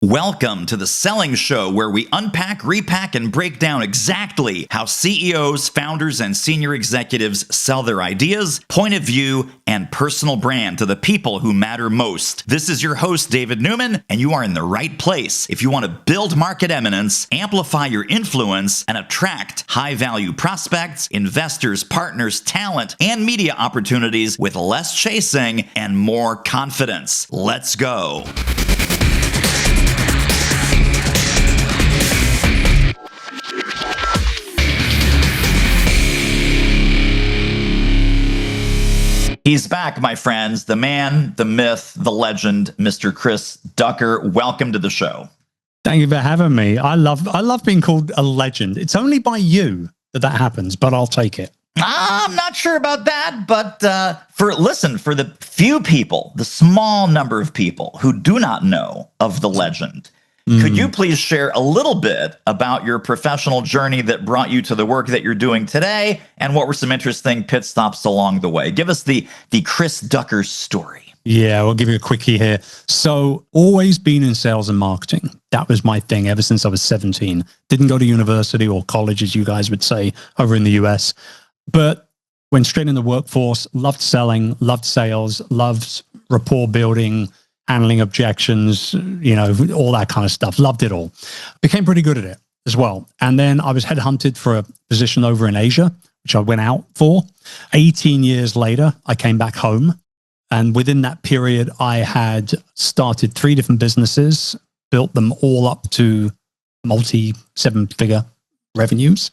Welcome to the Selling Show, where we unpack, repack, and break down exactly how CEOs, founders, and senior executives sell their ideas, point of view, and personal brand to the people who matter most. This is your host, David Newman, and you are in the right place if you want to build market eminence, amplify your influence, and attract high-value prospects, investors, partners, talent, and media opportunities with less chasing and more confidence. Let's go. He's back, my friends. The man, the myth, the legend, Mr. Chris Ducker. Welcome to the show. Thank you for having me. I love being called a legend. It's only by you that happens, but I'll take it. I'm not sure about that, but for the few people, the small number of people who do not know of the legend, could you please share a little bit about your professional journey that brought you to the work that you're doing today, and what were some interesting pit stops along the way? Give us the Chris Ducker story. Yeah, I'll give you a quickie here. So always been in sales and marketing. That was my thing ever since I was 17. Didn't go to university or college, as you guys would say over in the US, but went straight in the workforce, loved selling, loved sales, loved rapport building, handling objections, all that kind of stuff. Loved it all. Became pretty good at it as well. And then I was headhunted for a position over in Asia, which I went out for. 18 years later, I came back home. And within that period, I had started 3 different businesses, built them all up to multi-7-figure revenues.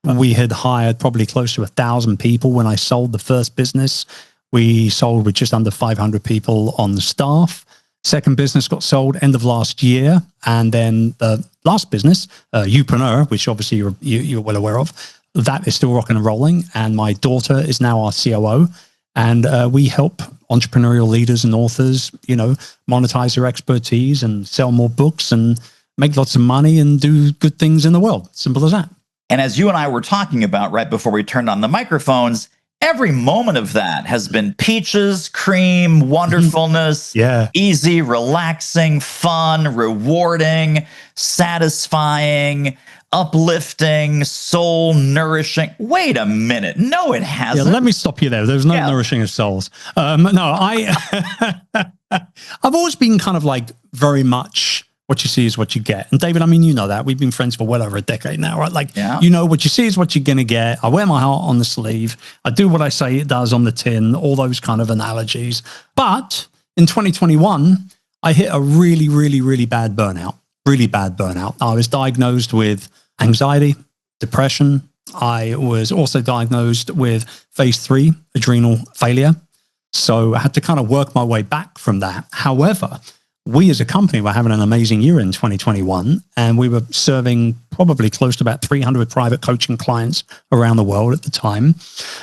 We had hired probably close to 1,000 people when I sold the first business. We sold with just under 500 people on the staff. Second business got sold end of last year. And then the last business, Upreneur, which obviously you're well aware of, that is still rocking and rolling. And my daughter is now our COO. And we help entrepreneurial leaders and authors, monetize their expertise and sell more books and make lots of money and do good things in the world. Simple as that. And as you and I were talking about right before we turned on the microphones, every moment of that has been peaches, cream, wonderfulness, easy, relaxing, fun, rewarding, satisfying, uplifting, soul nourishing. Wait a minute. No, it hasn't. Yeah, let me stop you there. There's no nourishing of souls. I've always been kind of like very much what you see is what you get. And David, you know that. We've been friends for well over a decade now, right? What you see is what you're going to get. I wear my heart on the sleeve. I do what I say it does on the tin, all those kind of analogies. But in 2021, I hit a really, really, really bad burnout. Really bad burnout. I was diagnosed with anxiety, depression. I was also diagnosed with phase 3 adrenal failure. So I had to kind of work my way back from that. However, we as a company were having an amazing year in 2021, and we were serving probably close to about 300 private coaching clients around the world at the time.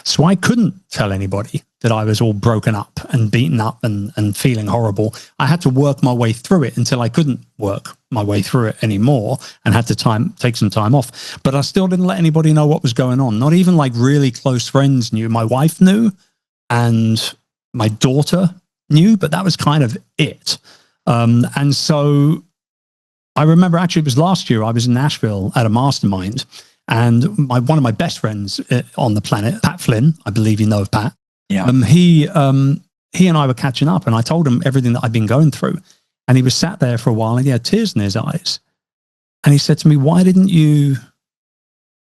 So I couldn't tell anybody that I was all broken up and beaten up and feeling horrible. I had to work my way through it until I couldn't work my way through it anymore and had to take some time off. But I still didn't let anybody know what was going on. Not even like really close friends knew. My wife knew and my daughter knew, but that was kind of it. And so I remember actually it was last year, I was in Nashville at a mastermind, and one of my best friends on the planet, Pat Flynn, I believe you know of Pat. Yeah. He and I were catching up, and I told him everything that I'd been going through, and he was sat there for a while and he had tears in his eyes. And he said to me, "Why didn't you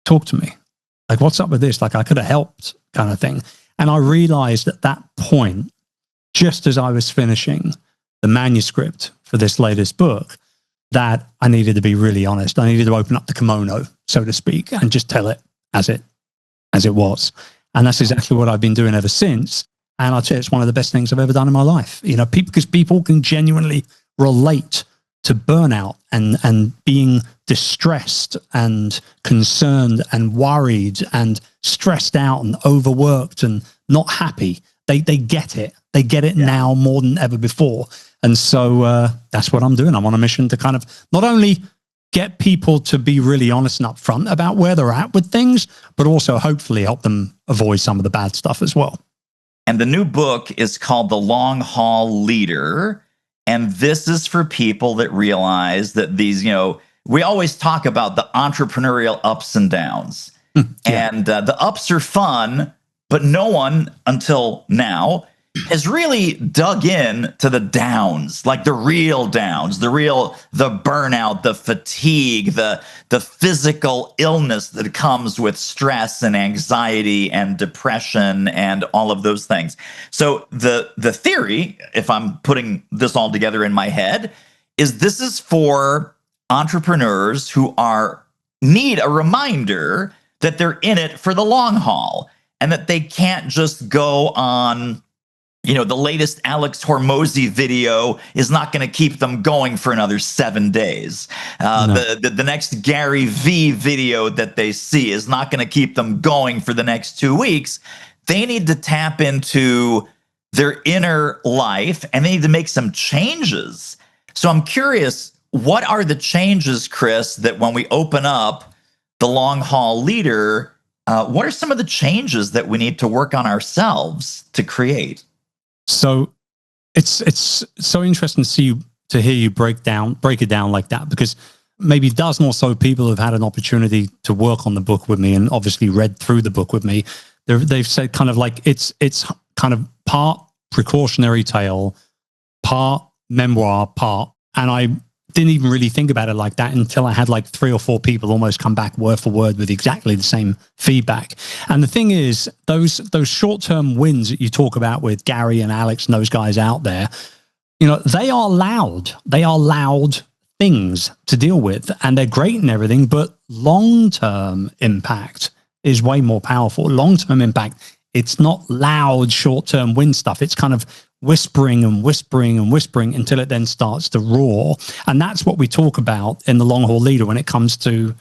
talk to me? Like, what's up with this? Like, I could have helped," kind of thing. And I realized at that point, just as I was finishing the manuscript for this latest book, that I needed to be really honest. I needed to open up the kimono, so to speak, and just tell it as it was. And that's exactly what I've been doing ever since. And I'll tell you, it's one of the best things I've ever done in my life. Because people can genuinely relate to burnout and being distressed and concerned and worried and stressed out and overworked and not happy. They get it. They get it now more than ever before. And so that's what I'm doing. I'm on a mission to kind of not only get people to be really honest and upfront about where they're at with things, but also hopefully help them avoid some of the bad stuff as well. And the new book is called The Long Haul Leader. And this is for people that realize that these, we always talk about the entrepreneurial ups and downs. And the ups are fun, but no one until now has really dug in to the downs, like the real downs, the burnout, the fatigue, the physical illness that comes with stress and anxiety and depression and all of those things. So the theory, if I'm putting this all together in my head, is this is for entrepreneurs who need a reminder that they're in it for the long haul and that they can't just go on, the latest Alex Hormozy video is not going to keep them going for another 7 days. The next Gary V video that they see is not going to keep them going for the next 2 weeks. They need to tap into their inner life and they need to make some changes. So I'm curious, what are the changes, Chris, that when we open up the long haul leader, what are some of the changes that we need to work on ourselves to create? So it's so interesting to hear you break it down like that, because maybe a dozen or so people have had an opportunity to work on the book with me and obviously read through the book with me. They've said kind of like it's kind of part precautionary tale, part memoir, and I didn't even really think about it like that until I had like 3 or 4 people almost come back word for word with exactly the same feedback. And the thing is, those short-term wins that you talk about with Gary and Alex and those guys out there, they are loud. They are loud things to deal with, and they're great and everything, but long-term impact is way more powerful. Long-term impact, it's not loud short-term win stuff. It's kind of whispering and whispering and whispering until it then starts to roar. And that's what we talk about in the long haul leader when it comes to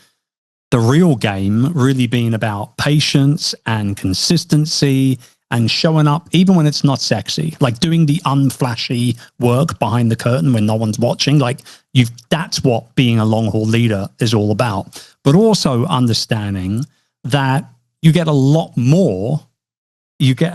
the real game really being about patience and consistency and showing up even when it's not sexy, like doing the unflashy work behind the curtain when no one's watching. Like that's what being a long haul leader is all about. But also understanding that you get a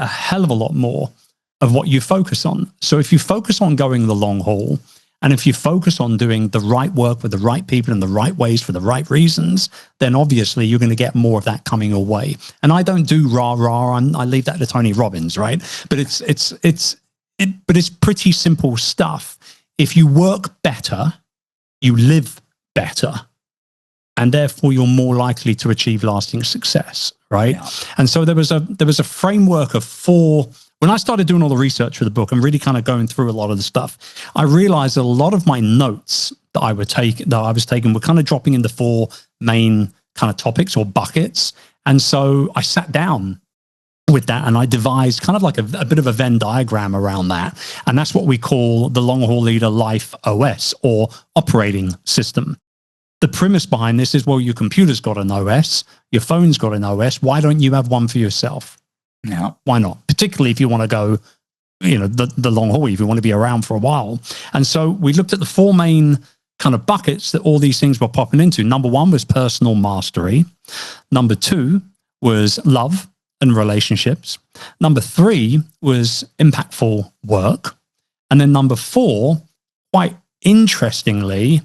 hell of a lot more of what you focus on. So if you focus on going the long haul, and if you focus on doing the right work with the right people in the right ways for the right reasons, then obviously you're going to get more of that coming your way. And I don't do rah-rah, I leave that to Tony Robbins, right? But it's pretty simple stuff. If you work better, you live better, and therefore you're more likely to achieve lasting success, right? Yeah. And so there was a framework of 4. When I started doing all the research for the book and really kind of going through a lot of the stuff, I realized that a lot of my notes that I was taking were kind of dropping into 4 main kind of topics or buckets. And so I sat down with that and I devised kind of like a bit of a Venn diagram around that. And that's what we call the Long Haul Leader Life OS, or operating system. The premise behind this is, well, your computer's got an OS, your phone's got an OS. Why don't you have one for yourself? Now, why not? Particularly if you want to go, the long haul, if you want to be around for a while. And so we looked at the 4 main kind of buckets that all these things were popping into. Number 1 was personal mastery. Number 2 was love and relationships. Number 3 was impactful work. And then number 4, quite interestingly,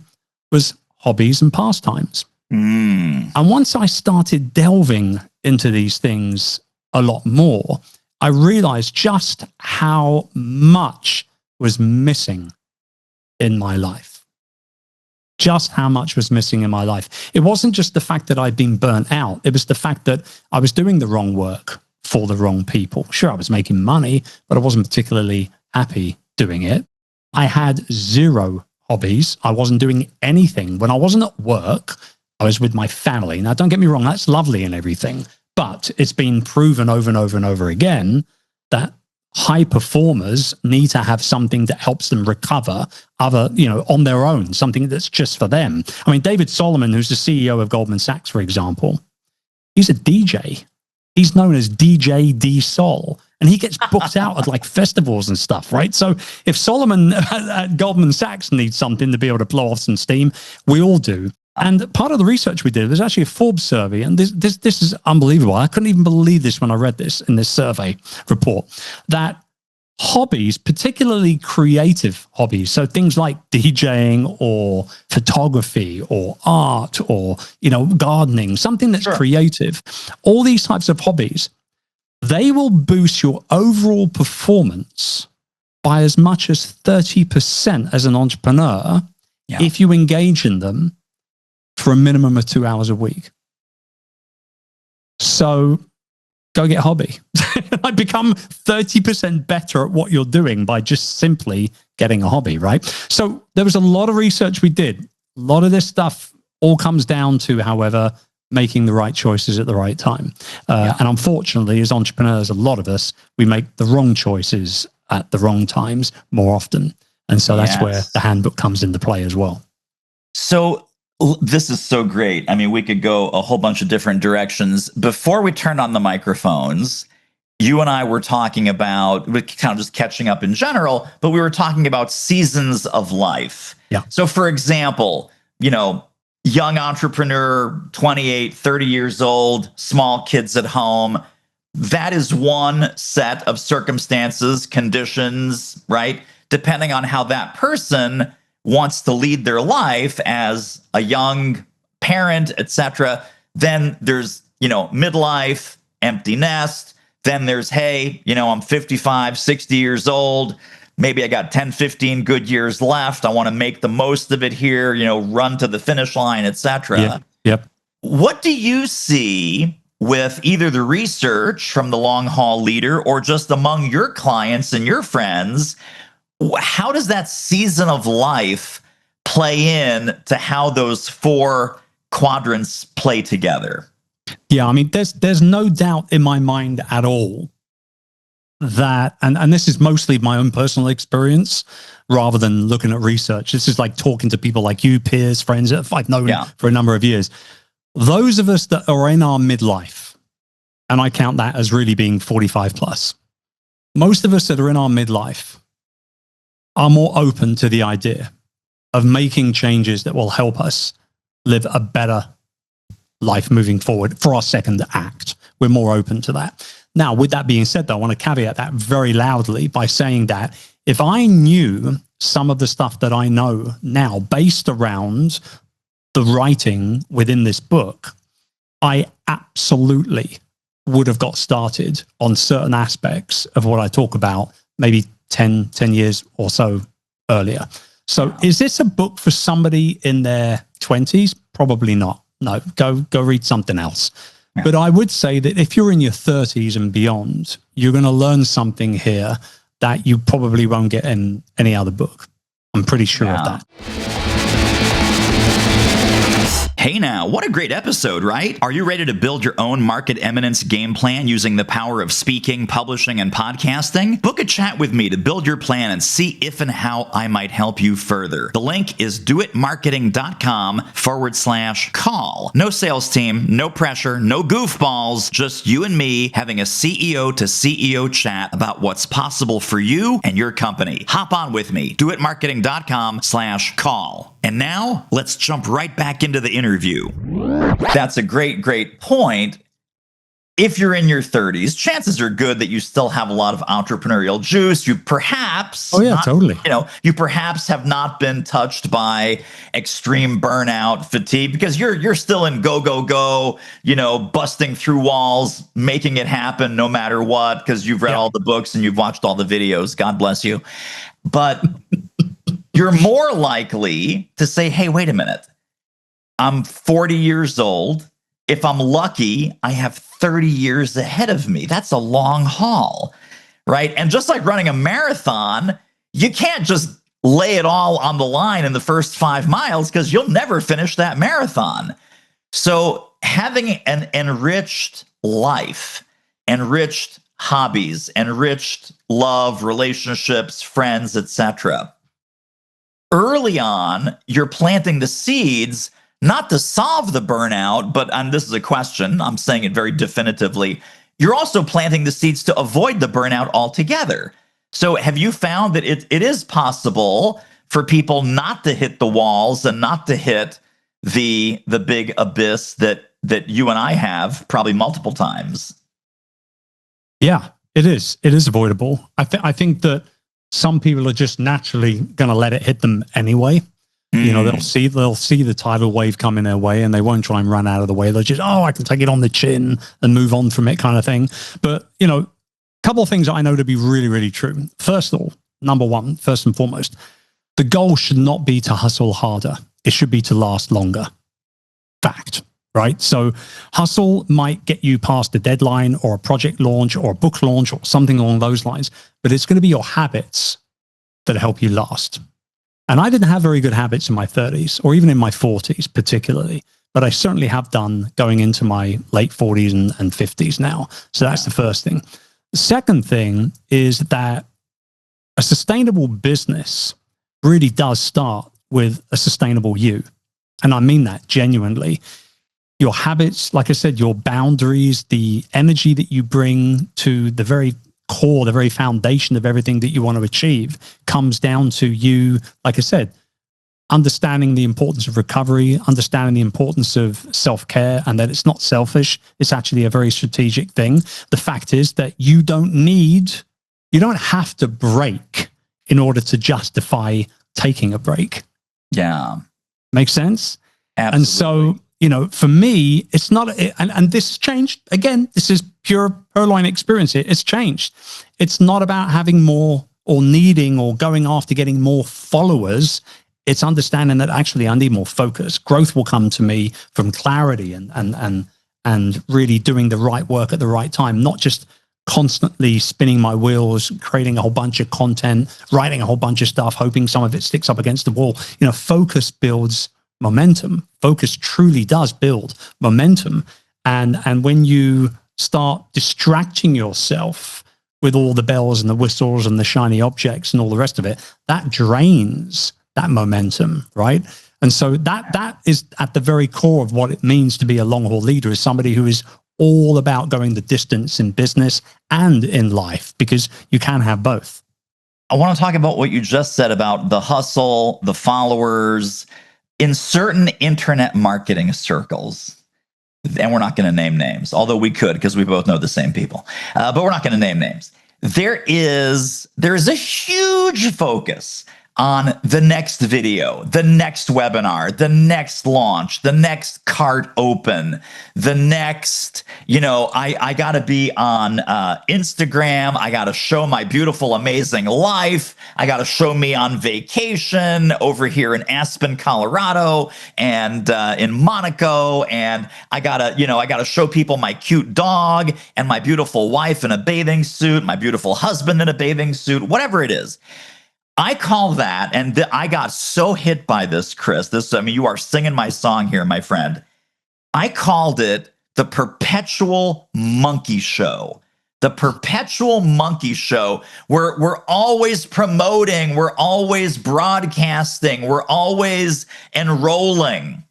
was hobbies and pastimes. And once I started delving into these things a lot more, I realized just how much was missing in my life. Just how much was missing in my life. It wasn't just the fact that I'd been burnt out. It was the fact that I was doing the wrong work for the wrong people. Sure, I was making money, but I wasn't particularly happy doing it. I had 0 hobbies. I wasn't doing anything. When I wasn't at work, I was with my family. Now, don't get me wrong, that's lovely and everything. But it's been proven over and over and over again that high performers need to have something that helps them recover on their own, something that's just for them. I mean, David Solomon, who's the CEO of Goldman Sachs, for example, he's a DJ. He's known as DJ D Sol, and he gets booked out at like festivals and stuff, right? So if Solomon at Goldman Sachs needs something to be able to blow off some steam, we all do. And part of the research we did, there's actually a Forbes survey, and this is unbelievable. I couldn't even believe this when I read this in this survey report, that hobbies, particularly creative hobbies, so things like DJing or photography or art or, gardening, something that's creative, all these types of hobbies, they will boost your overall performance by as much as 30% as an entrepreneur if you engage in them for a minimum of 2 hours a week. So go get a hobby. I become 30% better at what you're doing by just simply getting a hobby, right? So there was a lot of research we did. A lot of this stuff all comes down to, however, making the right choices at the right time. And unfortunately, as entrepreneurs, a lot of us, we make the wrong choices at the wrong times more often. And so that's where the handbook comes into play as well. So this is so great. I mean, we could go a whole bunch of different directions. Before we turned on the microphones, you and I were talking about, we're kind of just catching up in general, but we were talking about seasons of life. Yeah. So for example, young entrepreneur, 28, 30 years old, small kids at home. That is one set of circumstances, conditions, right? Depending on how that person wants to lead their life as a young parent, etc. Then there's, midlife, empty nest. Then there's, hey, I'm 55, 60 years old. Maybe I got 10, 15 good years left. I want to make the most of it here, run to the finish line, etc. Yep. What do you see with either the research from the long haul leader or just among your clients and your friends? How does that season of life play in to how those four quadrants play together? Yeah, I mean, there's no doubt in my mind at all that, and this is mostly my own personal experience rather than looking at research. This is like talking to people like you, peers, friends that I've known for a number of years. Those of us that are in our midlife, and I count that as really being 45 plus, most of us that are in our midlife are more open to the idea of making changes that will help us live a better life moving forward for our second act. We're more open to that. Now, with that being said, though, I want to caveat that very loudly by saying that if I knew some of the stuff that I know now based around the writing within this book, I absolutely would have got started on certain aspects of what I talk about maybe 10 years or so earlier. So is this a book for somebody in their 20s? Probably not. No, go read something else. Yeah. But I would say that if you're in your 30s and beyond, you're going to learn something here that you probably won't get in any other book. I'm pretty sure of that. Hey now, what a great episode, right? Are you ready to build your own market eminence game plan using the power of speaking, publishing, and podcasting? Book a chat with me to build your plan and see if and how I might help you further. The link is doitmarketing.com/call. No sales team, no pressure, no goofballs, just you and me having a CEO to CEO chat about what's possible for you and your company. Hop on with me, doitmarketing.com/call. And now, let's jump right back into the interview. That's a great point. If you're in your 30s, chances are good that you still have a lot of entrepreneurial juice. You perhaps, totally. You perhaps have not been touched by extreme burnout, fatigue, because you're still in go, busting through walls, making it happen no matter what, because you've read all the books and you've watched all the videos. God bless you. But you're more likely to say, hey, wait a minute. I'm 40 years old. If I'm lucky, I have 30 years ahead of me. That's a long haul, right? And just like running a marathon, you can't just lay it all on the line in the first 5 miles because you'll never finish that marathon. So having an enriched life, enriched hobbies, enriched love, relationships, friends, etc. Early on, you're planting the seeds not to solve the burnout, but, and this is a question, I'm saying it very definitively, you're also planting the seeds to avoid the burnout altogether. So have you found that it is possible for people not to hit the walls and not to hit the big abyss that you and I have probably multiple times? Yeah, It is avoidable. I think that some people are just naturally going to let it hit them anyway. You know, they'll see the tidal wave coming their way, and they won't try and run out of the way. They'll just, I can take it on the chin and move on from it, kind of thing. But, you know, a couple of things that I know to be really, really true. First of all, number one, first and foremost, the goal should not be to hustle harder. It should be to last longer. Fact, right? So hustle might get you past a deadline or a project launch or a book launch or something along those lines, but it's going to be your habits that help you last. And I didn't have very good habits in my 30s or even in my 40s particularly, but I certainly have done going into my late 40s and 50s now. So that's the first thing. The second thing is that a sustainable business really does start with a sustainable you. And I mean that genuinely. Your habits, like I said, your boundaries, the energy that you bring to the very core, the very foundation of everything that you want to achieve comes down to you, like I said, understanding the importance of recovery, understanding the importance of self-care, and that it's not selfish. It's actually a very strategic thing. The fact is that you don't have to break in order to justify taking a break. Yeah. Makes sense? Absolutely. And so, you know, for me, it's not, and this has changed. Again, this is pure Purloin experience. It's changed. It's not about having more or needing or going after getting more followers. It's understanding that actually I need more focus. Growth will come to me from clarity and really doing the right work at the right time, not just constantly spinning my wheels, creating a whole bunch of content, writing a whole bunch of stuff, hoping some of it sticks up against the wall. You know, focus builds momentum. Focus truly does build momentum. And when you start distracting yourself with all the bells and the whistles and the shiny objects and all the rest of it, that drains that momentum, right? And so that is at the very core of what it means to be a long haul leader, is somebody who is all about going the distance in business and in life, because you can have both. I want to talk about what you just said about the hustle, the followers. In certain internet marketing circles, and we're not going to name names, although we could because we both know the same people, but we're not going to name names. There is a huge focus on the next video, the next webinar, the next launch, the next cart open, the next, you know, I got to be on Instagram. I got to show my beautiful, amazing life. I got to show me on vacation over here in Aspen, Colorado, and in Monaco. And I got to show people my cute dog and my beautiful wife in a bathing suit, my beautiful husband in a bathing suit, whatever it is. I call that, and I got so hit by this, Chris. You are singing my song here, my friend. I called it the perpetual monkey show. The perpetual monkey show, where we're always promoting, we're always broadcasting, we're always enrolling.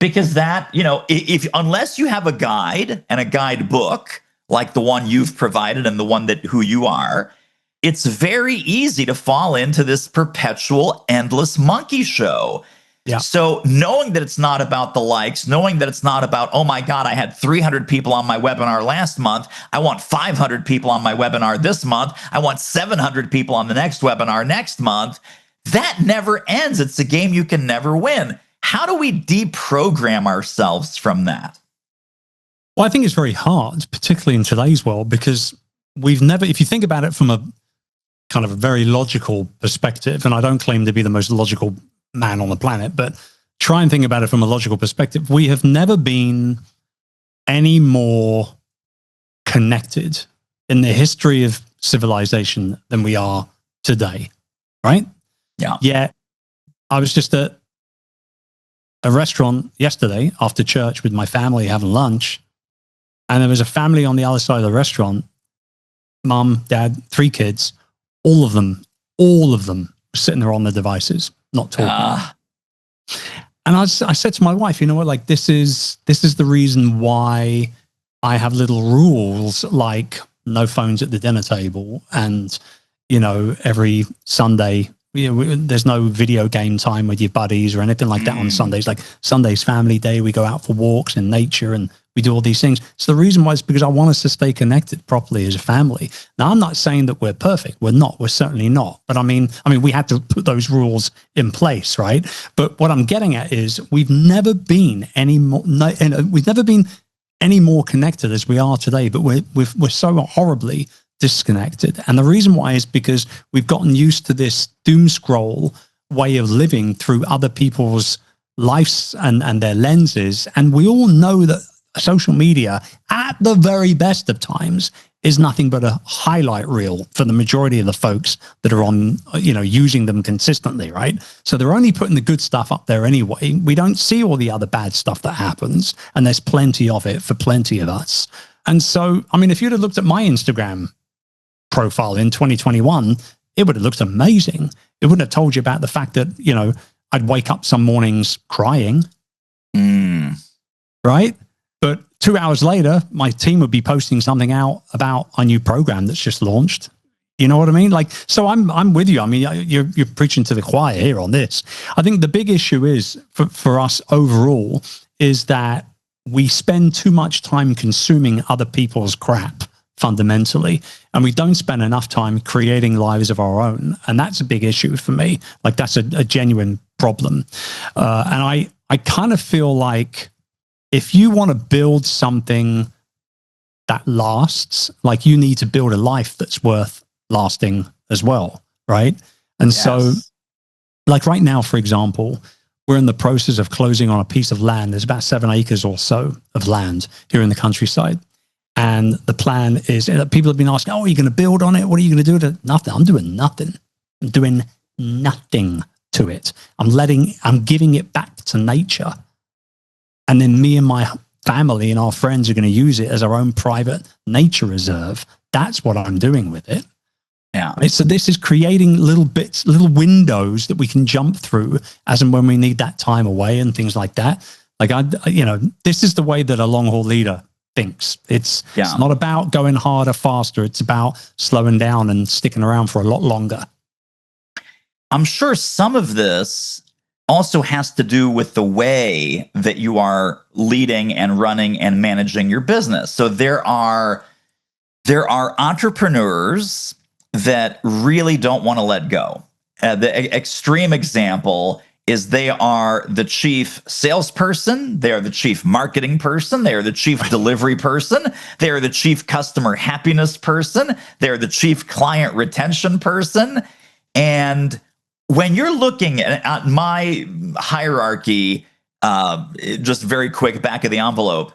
Because that, you know, unless you have a guide and a guidebook like the one you've provided and the one who you are, it's very easy to fall into this perpetual, endless monkey show. Yeah. So knowing that it's not about the likes, knowing that it's not about, oh my God, I had 300 people on my webinar last month. I want 500 people on my webinar this month. I want 700 people on the next webinar next month. That never ends. It's a game you can never win. How do we deprogram ourselves from that? Well, I think it's very hard, particularly in today's world, because if you think about it from a kind of a very logical perspective, and I don't claim to be the most logical man on the planet, but try and think about it from a logical perspective. We have never been any more connected in the history of civilization than we are today, right? Yeah. Yet I was just at a restaurant yesterday after church with my family having lunch, and there was a family on the other side of the restaurant, mom, dad, 3 kids. All of them were sitting there on their devices, not talking. And I said to my wife, you know what, like this is the reason why I have little rules like no phones at the dinner table, and, you know, every Sunday, you know, there's no video game time with your buddies or anything like that on Sundays. Like Sunday's family day, we go out for walks in nature and We do all these things. So the reason why is because I want us to stay connected properly as a family. Now, I'm not saying that we're perfect. We're not. We're certainly not. But I mean, we had to put those rules in place, right? But what I'm getting at is we've never been any more connected as we are today. But we're so horribly disconnected. And the reason why is because we've gotten used to this doom scroll way of living through other people's lives and their lenses. And we all know that social media, at the very best of times, is nothing but a highlight reel for the majority of the folks that are on, using them consistently, right? So they're only putting the good stuff up there anyway. We don't see all the other bad stuff that happens, and there's plenty of it for plenty of us. And so, if you'd have looked at my Instagram profile in 2021, it would have looked amazing. It wouldn't have told you about the fact that, I'd wake up some mornings crying, right? But 2 hours later, my team would be posting something out about a new program that's just launched. You know what I mean? So I'm with you. You're preaching to the choir here on this. I think the big issue is for us overall is that we spend too much time consuming other people's crap fundamentally, and we don't spend enough time creating lives of our own. And that's a big issue for me. That's a genuine problem. And I kind of feel like if you want to build something that lasts, you need to build a life that's worth lasting as well, right? And so, right now, for example, we're in the process of closing on a piece of land. There's about 7 acres or so of land here in the countryside. And the plan is, people have been asking, are you going to build on it? What are you going to do with it? Nothing. I'm doing nothing. I'm doing nothing to it. I'm giving it back to nature. And then me and my family and our friends are going to use it as our own private nature reserve. That's what I'm doing with it. Yeah. So this is creating little bits, little windows that we can jump through as and when we need that time away and things like that. This is the way that a long haul leader thinks. It's not about going harder, faster. It's about slowing down and sticking around for a lot longer. I'm sure some of this also has to do with the way that you are leading and running and managing your business. So there are entrepreneurs that really don't want to let go. The extreme example is they are the chief salesperson, they are the chief marketing person, they are the chief delivery person, they are the chief customer happiness person, they are the chief client retention person. And when you're looking at my hierarchy, just very quick back of the envelope,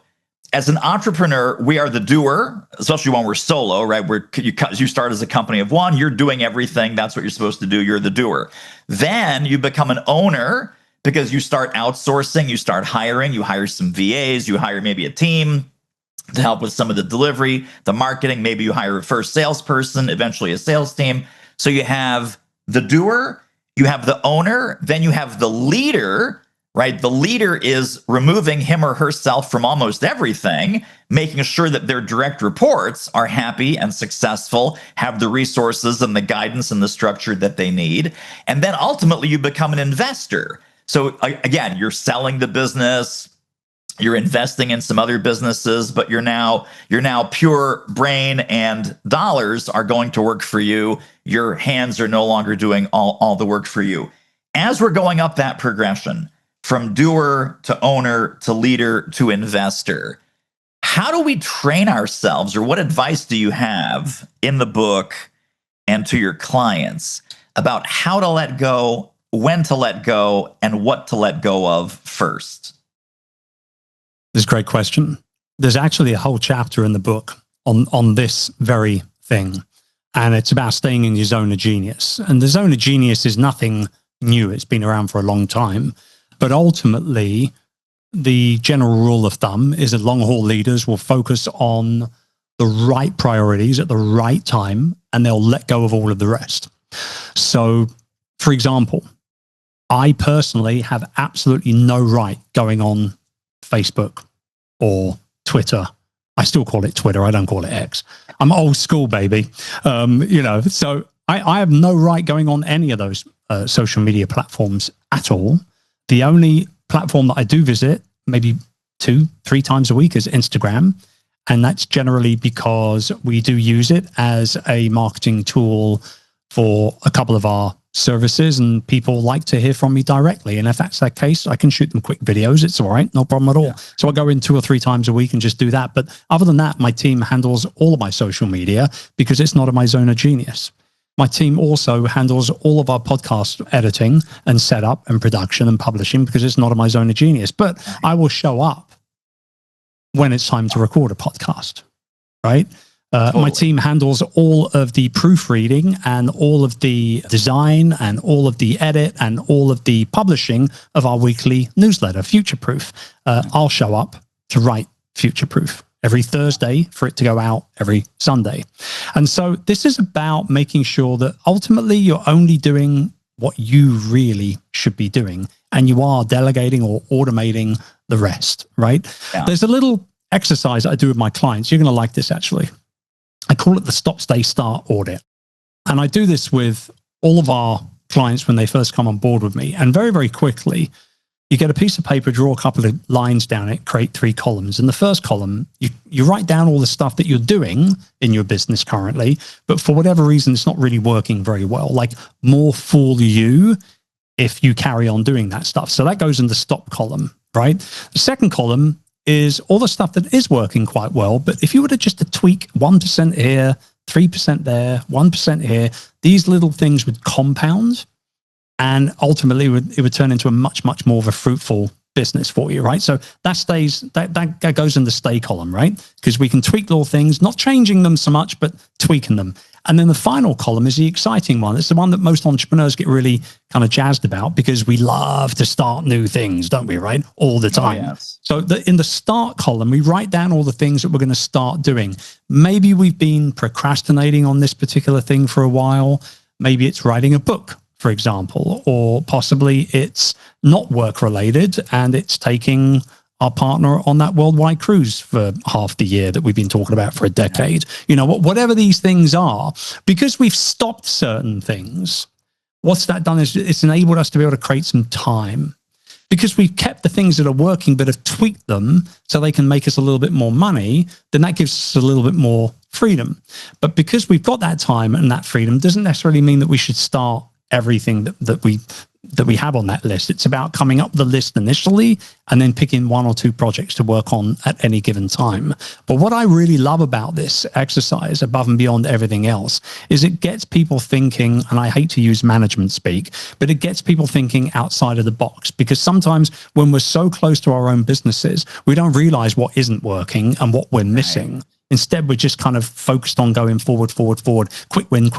as an entrepreneur, we are the doer, especially when we're solo, right? You start as a company of one, you're doing everything. That's what you're supposed to do. You're the doer. Then you become an owner because you start outsourcing, you start hiring, you hire some VAs, you hire maybe a team to help with some of the delivery, the marketing. Maybe you hire a first salesperson, eventually a sales team. So you have the doer, you have the owner, then you have the leader, right? The leader is removing him or herself from almost everything, making sure that their direct reports are happy and successful, have the resources and the guidance and the structure that they need. And then ultimately you become an investor. So again, you're selling the business, you're investing in some other businesses, but you're now pure brain and dollars are going to work for you. Your hands are no longer doing all the work for you. As we're going up that progression, from doer to owner to leader to investor, how do we train ourselves, or what advice do you have in the book and to your clients about how to let go, when to let go, and what to let go of first? This is a great question. There's actually a whole chapter in the book on this very thing, and it's about staying in your zone of genius. And the zone of genius is nothing new. It's been around for a long time. But ultimately, the general rule of thumb is that long-haul leaders will focus on the right priorities at the right time, and they'll let go of all of the rest. So, for example, I personally have absolutely no right going on Facebook or Twitter. I still call it Twitter. I don't call it X. I'm old school, baby. So I have no right going on any of those social media platforms at all. The only platform that I do visit, maybe 2-3 times a week is Instagram. And that's generally because we do use it as a marketing tool for a couple of our services, and people like to hear from me directly. And if that's that case, I can shoot them quick videos. It's all right, no problem at all. Yeah. So I go in 2 or 3 times a week and just do that. But other than that, my team handles all of my social media because it's not in my zone of genius. My team also handles all of our podcast editing and setup and production and publishing because it's not in my zone of genius. But I will show up when it's time to record a podcast, right? Totally. My team handles all of the proofreading and all of the design and all of the edit and all of the publishing of our weekly newsletter, Future Proof. I'll show up to write Future Proof every Thursday for it to go out every Sunday. And so this is about making sure that ultimately you're only doing what you really should be doing, and you are delegating or automating the rest, right? Yeah. There's a little exercise I do with my clients. You're going to like this, actually. I call it the stop, stay, start audit. And I do this with all of our clients when they first come on board with me. And very, very quickly, you get a piece of paper, draw a couple of lines down it, create 3 columns. In the first column, you write down all the stuff that you're doing in your business currently, but for whatever reason, it's not really working very well. Like, more fool you if you carry on doing that stuff. So that goes in the stop column, right? The second column is all the stuff that is working quite well. But if you were to just to tweak 1% here, 3% there, 1% here, these little things would compound, and ultimately it would turn into a much, much more of a fruitful business for you, right? So that stays, that goes in the stay column, right? Because we can tweak little things, not changing them so much, but tweaking them. And then the final column is the exciting one. It's the one that most entrepreneurs get really kind of jazzed about, because we love to start new things, don't we, right? All the time. Oh, yes. So in the start column, we write down all the things that we're going to start doing. Maybe we've been procrastinating on this particular thing for a while. Maybe it's writing a book, for example, or possibly it's not work related and it's taking our partner on that worldwide cruise for half the year that we've been talking about for a decade. You know, whatever these things are, because we've stopped certain things, what's that done is it's enabled us to be able to create some time, because we've kept the things that are working but have tweaked them so they can make us a little bit more money. Then that gives us a little bit more freedom. But because we've got that time and that freedom doesn't necessarily mean that we should start everything that we have on that list. It's about coming up the list initially and then picking 1 or 2 projects to work on at any given time. But what I really love about this exercise, above and beyond everything else, is it gets people thinking, and I hate to use management speak, but it gets people thinking outside of the box. Because sometimes when we're so close to our own businesses, we don't realize what isn't working and what we're missing. Right. Instead, we're just kind of focused on going forward, quick win,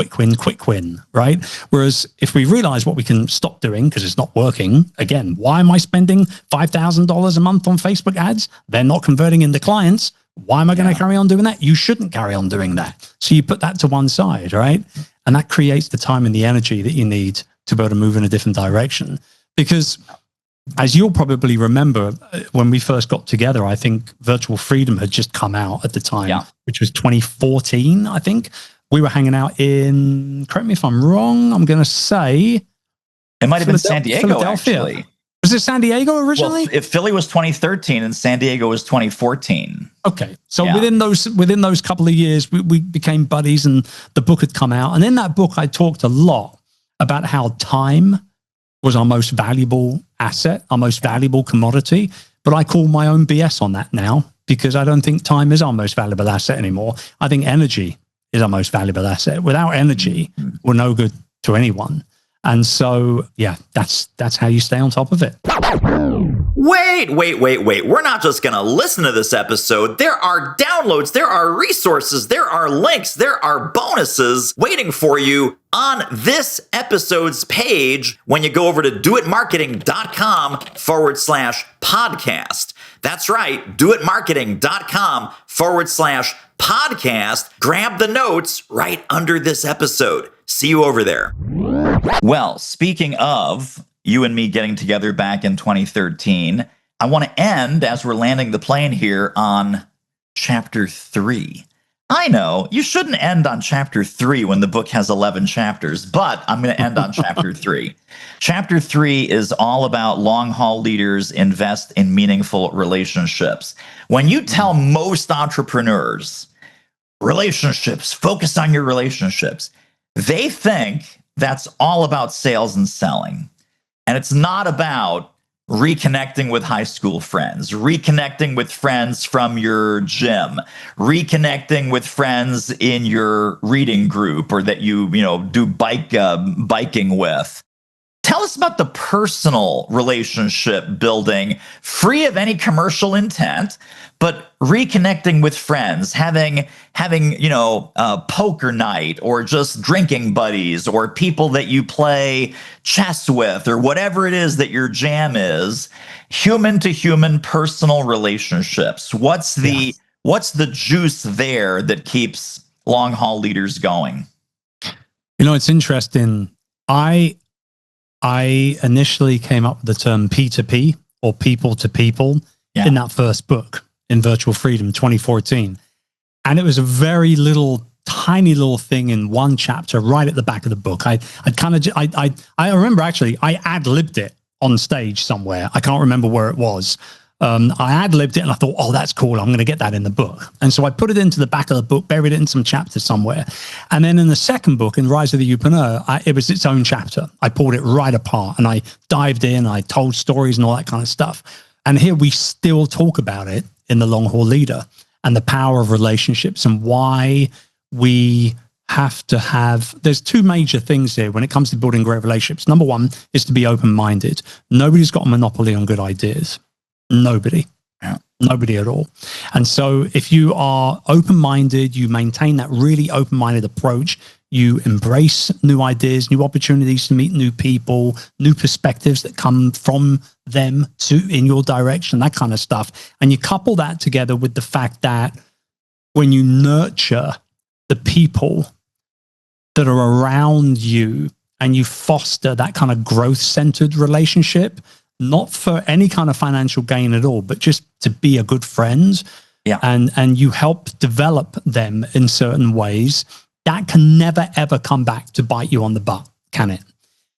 right? Whereas if we realize what we can stop doing because it's not working, again, why am I spending $5,000 a month on Facebook ads? They're not converting into clients. Why am I going to carry on doing that? You shouldn't carry on doing that. So you put that to one side, right? And that creates the time and the energy that you need to be able to move in a different direction. Because as you'll probably remember, when we first got together, I think Virtual Freedom had just come out at the time, which was 2014, I think. We were hanging out in, correct me if I'm wrong, I'm going to say... It might have been San Diego, actually. Was it San Diego originally? Well, if Philly was 2013 and San Diego was 2014. Okay. So within those couple of years, we became buddies, and the book had come out. And in that book, I talked a lot about how time was our most valuable asset, our most valuable commodity. But I call my own BS on that now, because I don't think time is our most valuable asset anymore. I think energy is our most valuable asset. Without energy, we're no good to anyone. And so, yeah, that's how you stay on top of it. Wait. We're not just going to listen to this episode. There are downloads, there are resources, there are links, there are bonuses waiting for you on this episode's page when you go over to doitmarketing.com/podcast. That's right, doitmarketing.com/podcast. Grab the notes right under this episode. See you over there. Well, speaking of you and me getting together back in 2013, I want to end, as we're landing the plane here, on chapter 3. I know you shouldn't end on chapter 3 when the book has 11 chapters, but I'm going to end on chapter 3. Chapter 3 is all about long haul leaders invest in meaningful relationships. When you tell most entrepreneurs, relationships, focus on your relationships, they think that's all about sales and selling. And it's not about reconnecting with high school friends, reconnecting with friends from your gym, reconnecting with friends in your reading group or that you do biking with. Tell us about the personal relationship building, free of any commercial intent, but reconnecting with friends, having a poker night, or just drinking buddies, or people that you play chess with, or whatever it is that your jam is. Human to human personal relationships. What's the juice there that keeps long haul leaders going? It's interesting. I initially came up with the term P2P, or people to people, in that first book, in Virtual Freedom 2014. And it was a very tiny little thing in one chapter right at the back of the book. I remember actually I ad-libbed it on stage somewhere. I can't remember where it was. I ad-libbed it and I thought, oh, that's cool. I'm going to get that in the book. And so I put it into the back of the book, buried it in some chapters somewhere. And then in the second book, in Rise of the Youpreneur, it was its own chapter. I pulled it right apart and I dived in, I told stories and all that kind of stuff. And here we still talk about it in The Long Haul Leader, and the power of relationships, and why we have to have, there's two major things here when it comes to building great relationships. Number one is to be open-minded. Nobody's got a monopoly on good ideas. Nobody. Nobody at all. And so if you are open-minded, you maintain that really open-minded approach, you embrace new ideas, new opportunities to meet new people, new perspectives that come from them in your direction, that kind of stuff. And you couple that together with the fact that when you nurture the people that are around you and you foster that kind of growth-centered relationship, not for any kind of financial gain at all, but just to be a good friend, and you help develop them in certain ways, that can never, ever come back to bite you on the butt, can it?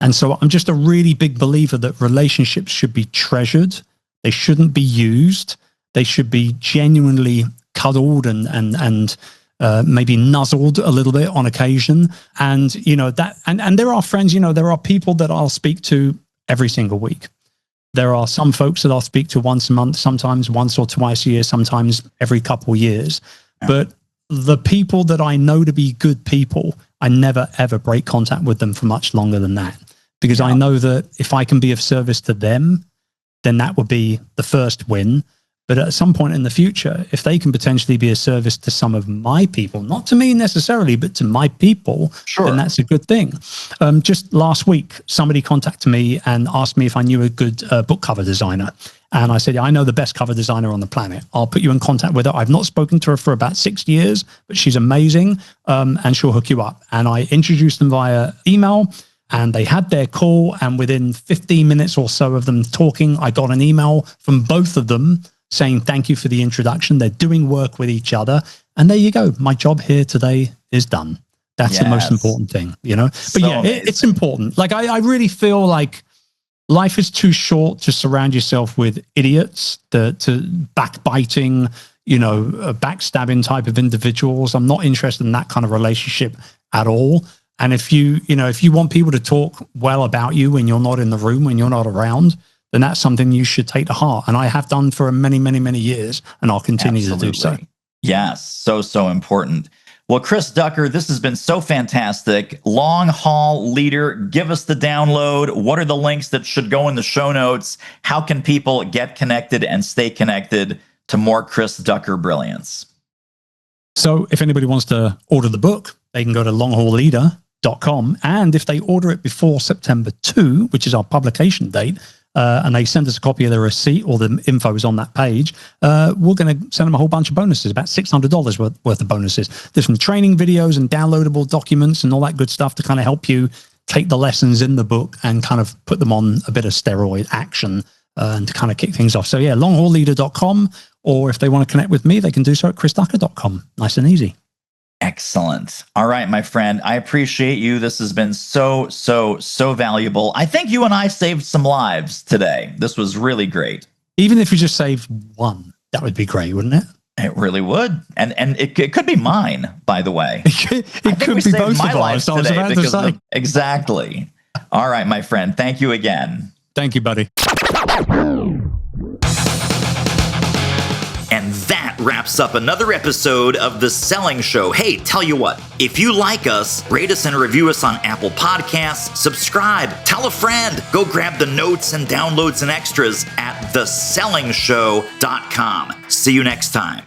And so I'm just a really big believer that relationships should be treasured. They shouldn't be used. They should be genuinely cuddled and maybe nuzzled a little bit on occasion. And, and there are friends, there are people that I'll speak to every single week. There are some folks that I'll speak to once a month, sometimes once or twice a year, sometimes every couple of years. But the people that I know to be good people, I never, ever break contact with them for much longer than that. Because I know that if I can be of service to them, then that would be the first win. But at some point in the future, if they can potentially be a service to some of my people, not to me necessarily, but to my people, then that's a good thing. Just last week, somebody contacted me and asked me if I knew a good book cover designer. And I said, I know the best cover designer on the planet. I'll put you in contact with her. I've not spoken to her for about 6 years, but she's amazing, and she'll hook you up. And I introduced them via email, and they had their call. And within 15 minutes or so of them talking, I got an email from both of them saying, thank you for the introduction. They're doing work with each other. And there you go. My job here today is done. That's the most important thing, But it's important. Like, I really feel like life is too short to surround yourself with idiots, to backbiting, backstabbing type of individuals. I'm not interested in that kind of relationship at all. And if you want people to talk well about you when you're not in the room, when you're not around, then that's something you should take to heart. And I have done for many, many, many years, and I'll continue to do so. Yes, so important. Well, Chris Ducker, this has been so fantastic. Long Haul Leader, give us the download. What are the links that should go in the show notes? How can people get connected and stay connected to more Chris Ducker brilliance? So if anybody wants to order the book, they can go to longhauleader.com. And if they order it before September 2, which is our publication date, and they send us a copy of the receipt, or the info is on that page, we're going to send them a whole bunch of bonuses, about $600 worth of bonuses. There's some training videos and downloadable documents and all that good stuff to kind of help you take the lessons in the book and kind of put them on a bit of steroid action and to kind of kick things off. So longhauleader.com, or if they want to connect with me, they can do so at chrisducker.com. Nice and easy. Excellent. All right, my friend. I appreciate you. This has been so valuable. I think you and I saved some lives today. This was really great. Even if you just saved one, that would be great, wouldn't it? It really would. And it could be mine, by the way. It could be both of ours. I was about to say. Exactly. All right, my friend. Thank you again. Thank you, buddy. And that wraps up another episode of The Selling Show. Hey, tell you what, if you like us, rate us and review us on Apple Podcasts, subscribe, tell a friend, go grab the notes and downloads and extras at thesellingshow.com. See you next time.